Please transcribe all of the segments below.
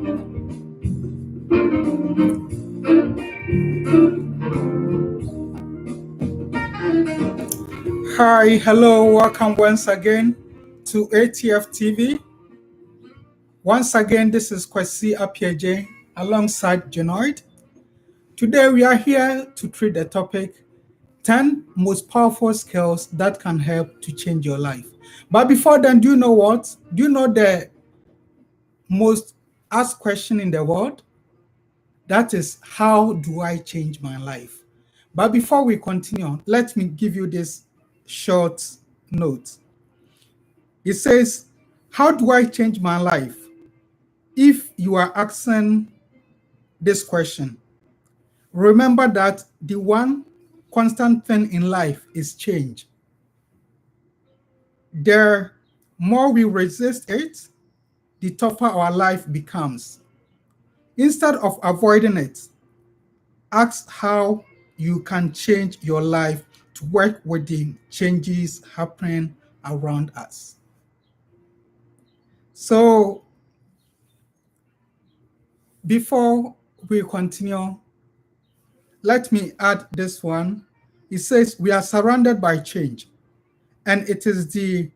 Hi, hello, welcome once again to ATF TV. Once again, this is Kwesi Apieje alongside Genoid. Today, we are here to treat the topic 10 most powerful skills that can help to change your life. But before then, do you know what? Do you know the most asked question in the world? That is, how do I change my life? But before we continue, let me give you this short note. It says, how do I change my life? If you are asking this question, remember that the one constant thing in life is change. The more we resist it, the tougher our life becomes. Instead of avoiding it, ask how you can change your life to work with the changes happening around us. So, before we continue, let me add this one. It says we are surrounded by change, and it is the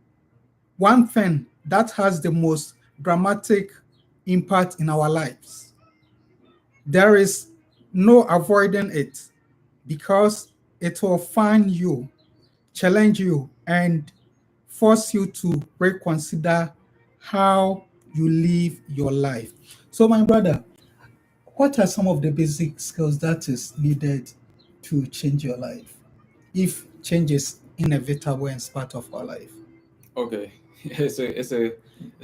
one thing that has the most dramatic impact in our lives. There is no avoiding it because it will find you, challenge you, and force you to reconsider how you live your life. So, my brother, what are some of the basic skills that is needed to change your life? If change is inevitable and it's part of our life. Okay, it's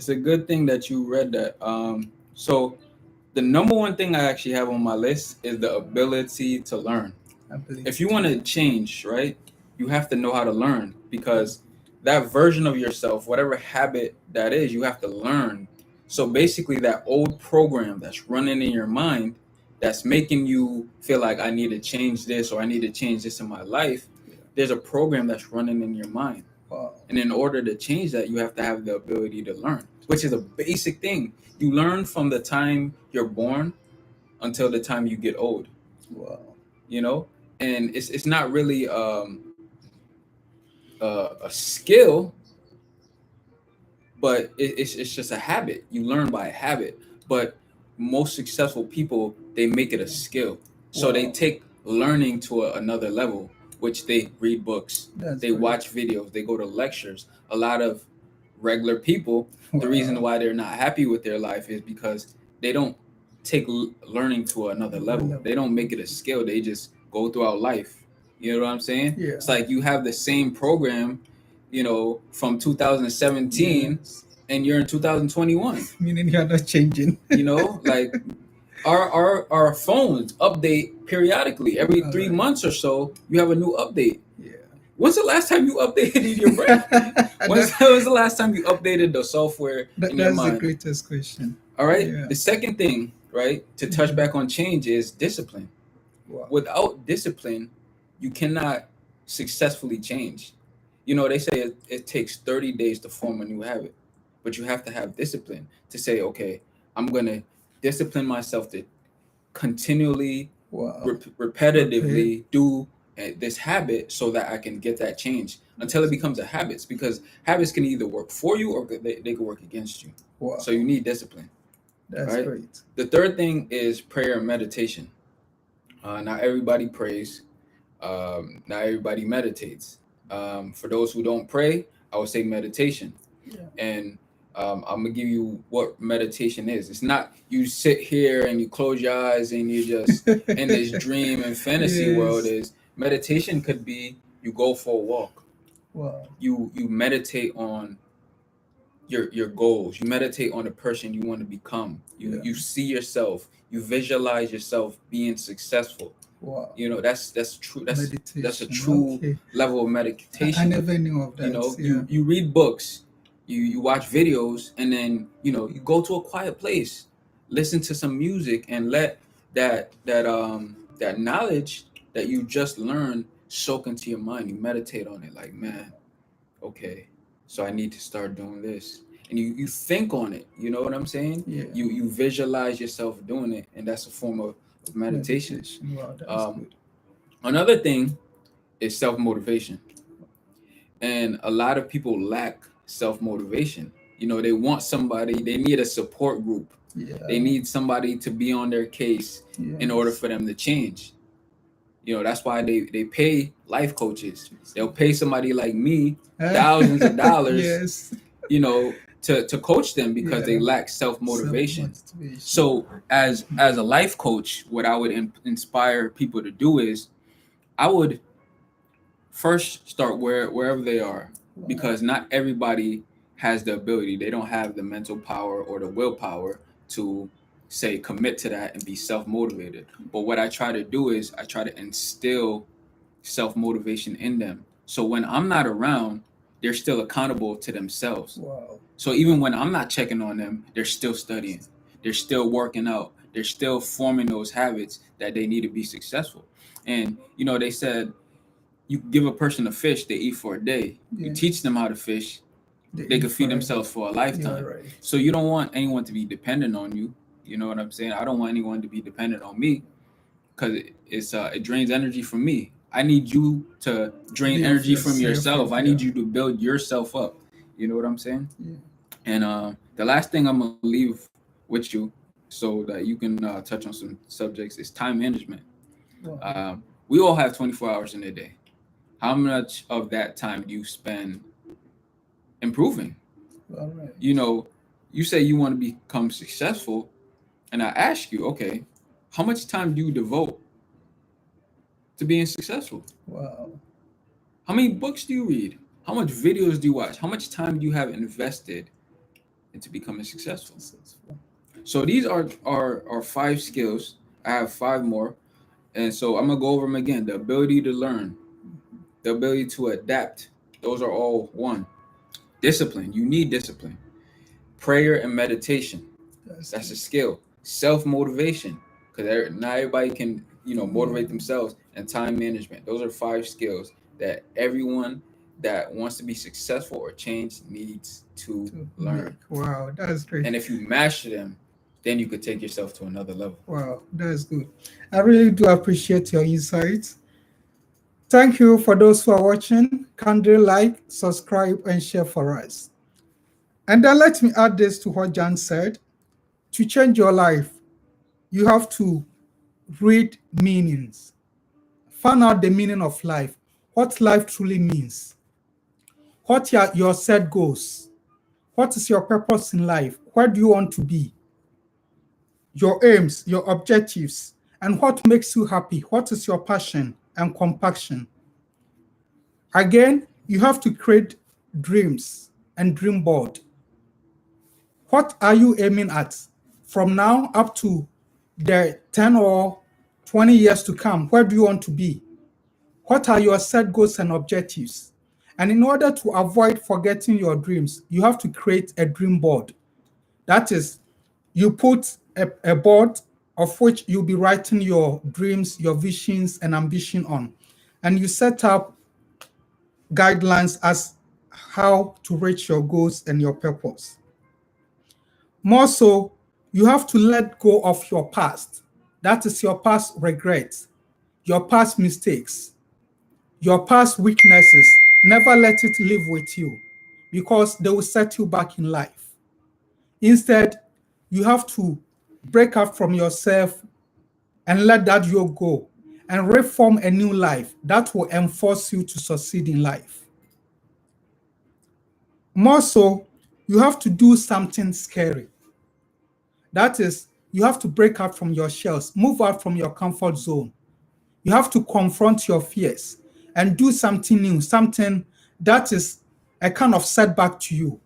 a good thing that you read that. So the number one thing I actually have on my list is the ability to learn. If you want to change, right, you have to know how to learn because that version of yourself, whatever habit that is, you have to learn. So basically, that old program that's running in your mind that's making you feel like I need to change this or I need to change this in my life, there's a program that's running in your mind. Wow. And in order to change that, you have to have the ability to learn, which is a basic thing. You learn from the time you're born until the time you get old. Wow. You know, and it's not really a skill, but it's just a habit. You learn by a habit. But most successful people, they make it a skill. So they Wow. take learning to another level, which they read books, That's they great. watch videos, they go to lectures. A lot of regular people, the reason Wow. why they're not happy with their life is because they don't take learning to another level. They don't make it a skill. They just go throughout life. You know what I'm saying? Yeah. It's like you have the same program, from 2017, Yes. and you're in 2021. Meaning you're not changing. Like our phones update periodically. Every 3 months or so, you have a new update. Yeah. When's the last time you updated your brain? When's the last time you updated the software in your That's mind? the greatest question. All right. Yeah. The second thing, right, to touch back on change is discipline. Wow. Without discipline, you cannot successfully change. They say it takes 30 days to form a new habit, but you have to have discipline to say, okay, I'm going to discipline myself to continually, Wow. repetitively do this habit so that I can get that change until it becomes a habit, because habits can either work for you or they can work against you. Wow. So you need discipline. That's right? great. The third thing is prayer and meditation. Not everybody prays. Not everybody meditates. For those who don't pray, I would say meditation. Yeah. And I'm gonna give you what meditation is. It's not you sit here and you close your eyes and you just in this dream and fantasy world. Yes. Is meditation could be you go for a walk. Wow. You meditate on your goals. You meditate on the person you want to become. You see yourself. You visualize yourself being successful. Wow. That's true. That's a Meditation. true Okay. level of I meditation. never knew of that. Yeah. You read books, you watch videos, and then you go to a quiet place, listen to some music, and let that knowledge that you just learned soak into your mind. You meditate on it, like, man, okay, so I need to start doing this. and you think on it. You know what I'm saying? Yeah. You visualize yourself doing it, and that's a form of meditation. Wow, that's Um, good. Another thing is self motivation, and a lot of people lack self motivation. You know, they want somebody, they need a support group, Yeah. they need somebody to be on their case in order Yes. for them to change. You know, that's why they pay life coaches. They'll pay somebody like me thousands of dollars, Yes. you know, to coach them because they Yeah. lack self motivation. Self-motivation. So as a life coach, what I would inspire people to do is I would first start wherever they are, because not everybody has the ability. They don't have the mental power or the willpower to say commit to that and be self motivated. But what I try to do is I try to instill self motivation in them. So when I'm not around, they're still accountable to themselves. Wow. So even when I'm not checking on them, they're still studying, they're still working out, they're still forming those habits that they need to be successful. And you know, they said you give a person a fish, they eat for a day. You teach them how to fish, they could feed themselves for a lifetime. Right. So you don't want anyone to be dependent on you. You know what I'm saying? I don't want anyone to be dependent on me, because it drains energy from me. I need you to drain energy from yourself. I need you to build yourself up. You know what I'm saying? Yeah. And the last thing I'm gonna leave with you, so that you can touch on some subjects, is time management. Wow. We all have 24 hours in a day. How much of that time do you spend improving? All right. You know, you say you want to become successful, and I ask you, okay, how much time do you devote to being successful? Wow. How many books do you read? How much videos do you watch? How much time do you have invested into becoming successful? So these are five skills. I have five more. And so I'm gonna go over them again. The ability to learn, the ability to adapt. Those are all one. Discipline. You need discipline. Prayer and meditation. That's a skill. Self motivation, because not everybody can, you know, motivate themselves. And time management. Those are five skills that everyone that wants to be successful or change needs to learn. Wow, that's great. And if you master them, then you could take yourself to another level. Wow, that's good. I really do appreciate your insights. Thank you for those who are watching. Kindly like, subscribe, and share for us. And then let me add this to what Jan said. To change your life, you have to read meanings. Find out the meaning of life, what life truly means, what are your set goals, what is your purpose in life, where do you want to be, your aims, your objectives, and what makes you happy, what is your passion and compassion. Again, you have to create dreams and dream board. What are you aiming at from now up to the 10 or 20 years to come? Where do you want to be? What are your set goals and objectives? And in order to avoid forgetting your dreams, you have to create a dream board. That is, you put a board of which you'll be writing your dreams, your visions, and ambition on. And you set up guidelines as how to reach your goals and your purpose. More so, you have to let go of your past. That is your past regrets, your past mistakes, your past weaknesses. Never let it live with you because they will set you back in life. Instead, you have to break out from yourself and let that yoke go and reform a new life that will enforce you to succeed in life. More so, you have to do something scary. That is, you have to break out from your shells, move out from your comfort zone. You have to confront your fears and do something new, something that is a kind of setback to you,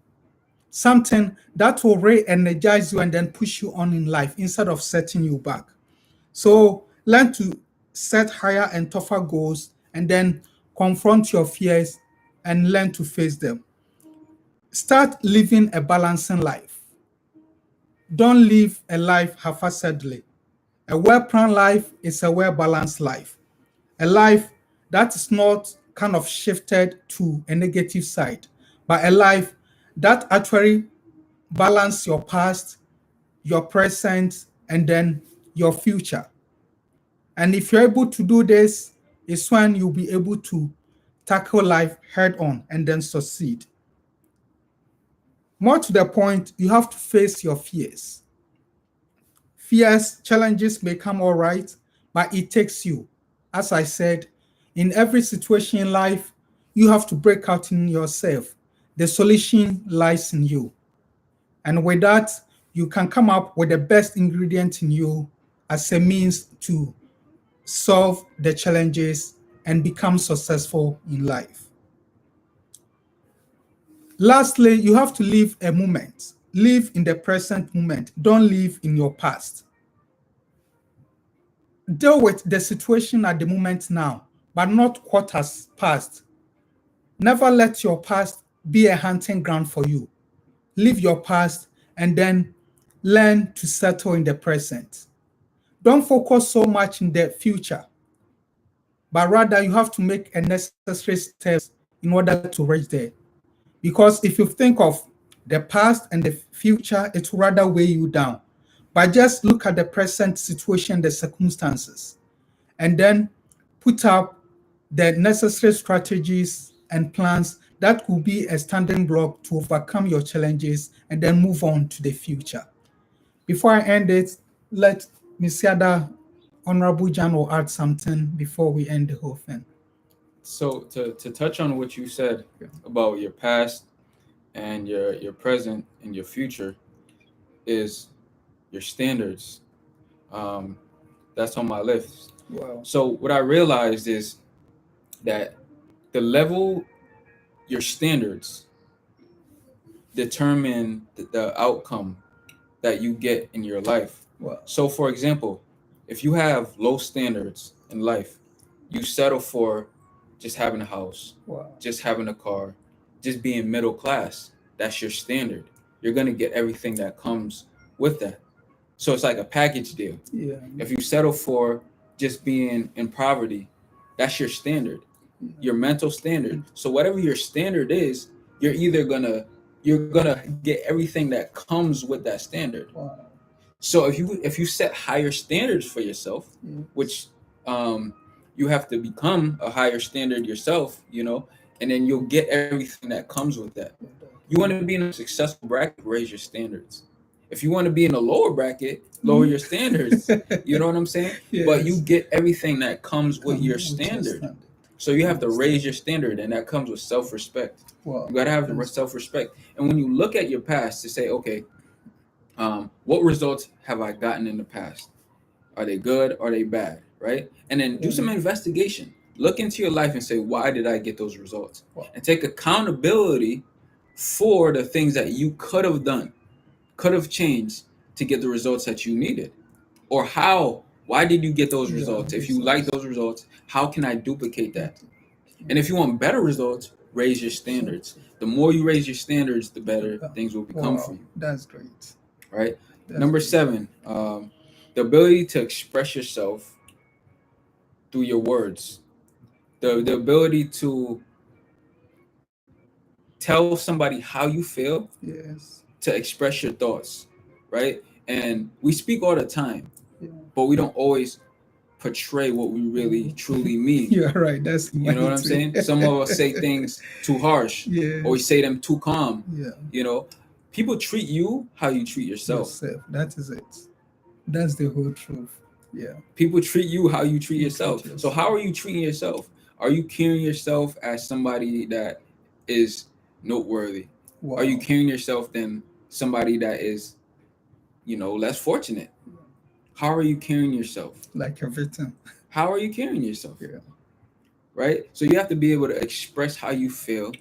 something that will re-energize you and then push you on in life instead of setting you back. So learn to set higher and tougher goals and then confront your fears and learn to face them. Start living a balancing life. Don't live a life haphazardly. A well-planned life is a well-balanced life. A life that is not kind of shifted to a negative side, but a life that actually balance your past, your present, and then your future. And if you're able to do this, it's when you'll be able to tackle life head on and then succeed. More to the point, you have to face your fears. Fears, challenges may come all right, but it takes you. As I said, in every situation in life, you have to break out in yourself. The solution lies in you. And with that, you can come up with the best ingredient in you as a means to solve the challenges and become successful in life. Lastly, you have to live a moment. Live in the present moment. Don't live in your past. Deal with the situation at the moment now, but not what has passed. Never let your past be a hunting ground for you. Leave your past and then learn to settle in the present. Don't focus so much in the future, but rather you have to make a necessary steps in order to reach there. Because if you think of the past and the future, it will rather weigh you down. But just look at the present situation, the circumstances, and then put up the necessary strategies and plans that could be a standing block to overcome your challenges and then move on to the future. Before I end it, let Ms. Yada, Honorable Jan will add something before we end the whole thing. So to touch on what you said about your past and your present and your future is your standards. Um, that's on my list. Wow. So what I realized is that the level, your standards determine the outcome that you get in your life. Wow. So for example, if you have low standards in life, you settle for just having a house, Wow. just having a car, just being middle class. That's your standard. You're going to get everything that comes with that. So it's like a package deal. Yeah. If you settle for just being in poverty, that's your standard, your mental standard. So whatever your standard is, you're gonna get everything that comes with that standard. Wow. So if you set higher standards for yourself, which you have to become a higher standard yourself, and then you'll get everything that comes with that. You want to be in a successful bracket, raise your standards. If you want to be in a lower bracket, lower your standards. You know what I'm saying? Yes. But you get everything that comes with your standard. So you have to raise your standard, and that comes with self-respect. Wow. You got to have self-respect. And when you look at your past to say, okay, what results have I gotten in the past? Are they good? Are they bad? Right? And then do some investigation. Look into your life and say, why did I get those results? Wow. And take accountability for the things that you could have done, could have changed to get the results that you needed. Or why did you get those results? If you like those results, how can I duplicate that? And if you want better results, raise your standards. The more you raise your standards, the better things will become for you. That's great. Right? Number 7, the ability to express yourself through your words. The ability to tell somebody how you feel. Yes. To express your thoughts. Right? And we speak all the time, but we don't always portray what we really truly mean. You're right. That's you know what I'm saying. Some of us say things too harsh, or we say them too calm. People treat you how you treat yourself. That is it. That's the whole truth. People treat you how you treat yourself. So how are you treating yourself? Are you carrying yourself as somebody that is noteworthy? Wow. Are you carrying yourself than somebody that is less fortunate? How are you carrying yourself? Like a victim. How are you carrying yourself? Right? So you have to be able to express how you feel,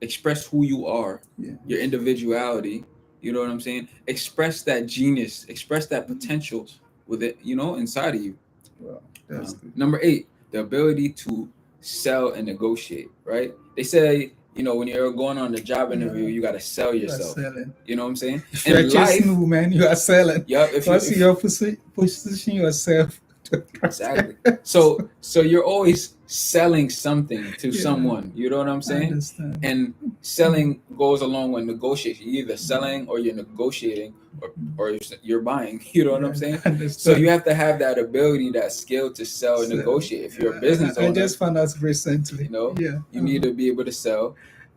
express who you are, your individuality. You know what I'm saying? Express that genius, express that potential with it, inside of you. Wow, that's good. Number 8, the ability to sell and negotiate, right? They say, when you're going on the job interview, you got to sell yourself. You know what I'm saying? If you're chasing women, you are selling. Yep. If you're position yourself to Exactly. So you're always selling something to Yeah, someone. You know what I'm I saying? understand. And selling goes along with negotiation. You're either selling or you're negotiating or you're buying. You know what I'm Yeah, saying? I So you understand. have to have that ability, that skill to sell and So negotiate. If you're a business I owner, just found out recently. Yeah, you need to be able to sell.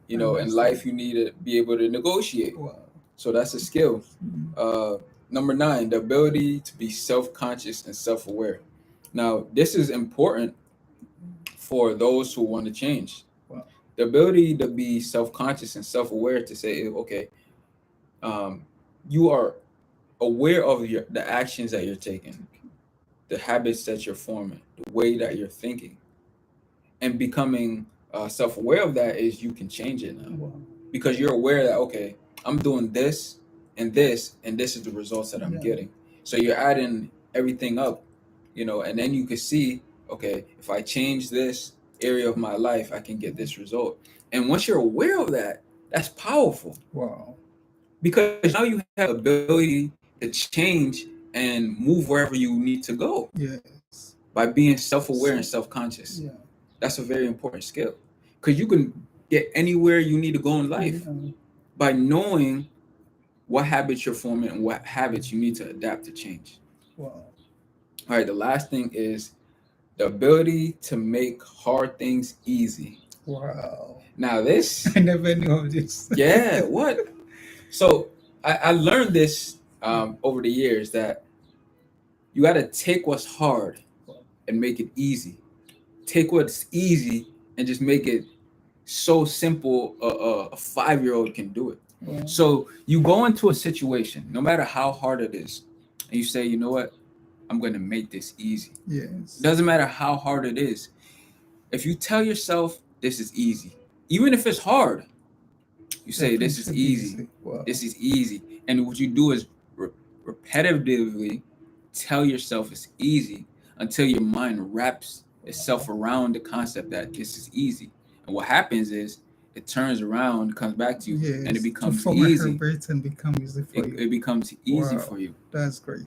I In understand. life, you need to be able to negotiate. Wow. So that's a skill. Mm. Uh, Number nine, the ability to be self conscious and self aware. Now, this is important for those who want to change. Wow. The ability to be self conscious and self aware to say, okay, um, you are aware of the actions that you're taking, the habits that you're forming, the way that you're thinking, and becoming self aware of that is you can change it now Wow. because you're aware that, okay, I'm doing this and this is the results that I'm Yeah. getting. So you're adding everything up, and then you can see, okay, if I change this area of my life, I can get this result. And once you're aware of that, that's powerful Wow. because now you have the ability to change and move wherever you need to go Yes. by being self-aware So, and self-conscious. yeah. That's a very important skill because you can get anywhere you need to go in life Yeah. by knowing what habits you're forming and what habits you need to adapt to change. Wow. All right, the last thing is the ability to make hard things easy. Wow. Now, this, I never knew of this. yeah, what? So, I learned this over the years that you got to take what's hard and make it easy. Take what's easy and just make it so simple a 5-year-old can do it. Wow. So you go into a situation, no matter how hard it is, and you say, you know what, I'm going to make this easy. Yes. It doesn't matter how hard it is. If you tell yourself this is easy, even if it's hard, you say Definitely this is should be easy. easy. Wow. This is easy. And what you do is repetitively tell yourself it's easy until your mind wraps itself around the concept that this is easy. And what happens is it turns around, comes back to you, and it Yes. To becomes form a easy. habit and become easy for you. It becomes easy Wow. for you. That's great.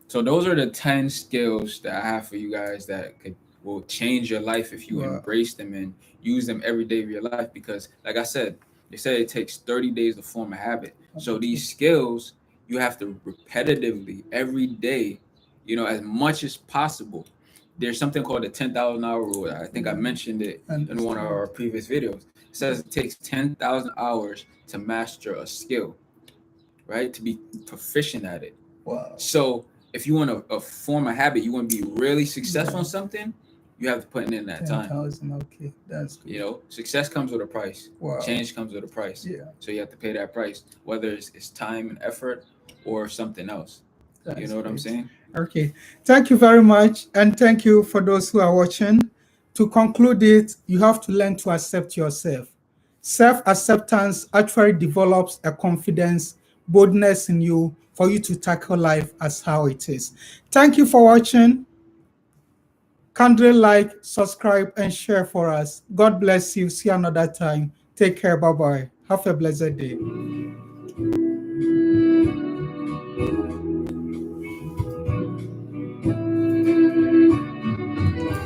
So those are the 10 skills that I have for you guys that will change your life if you Wow. embrace them and use them every day of your life. Because, like I said, they say it takes 30 days to form a habit. So these skills you have to repetitively every day, as much as possible. There's something called the 10,000 hour rule. I think I mentioned it in one of our previous videos. It says it takes 10,000 hours to master a skill, right? To be proficient at it. Wow. So if you want to form a habit, you want to be really successful in something, you have to put in that time. 10,000. Okay, that's good. Success comes with a price. Wow. Change comes with a price. Yeah. So you have to pay that price, whether it's time and effort or something else. That's You know what I'm great. saying? Okay. Thank you very much. And thank you for those who are watching. To conclude it, you have to learn to accept yourself. Self acceptance actually develops a confidence, boldness in you for you to tackle life as how it is. Thank you for watching. Kindly like, subscribe, and share for us. God bless you. See you another time. Take care. Bye bye. Have a blessed day.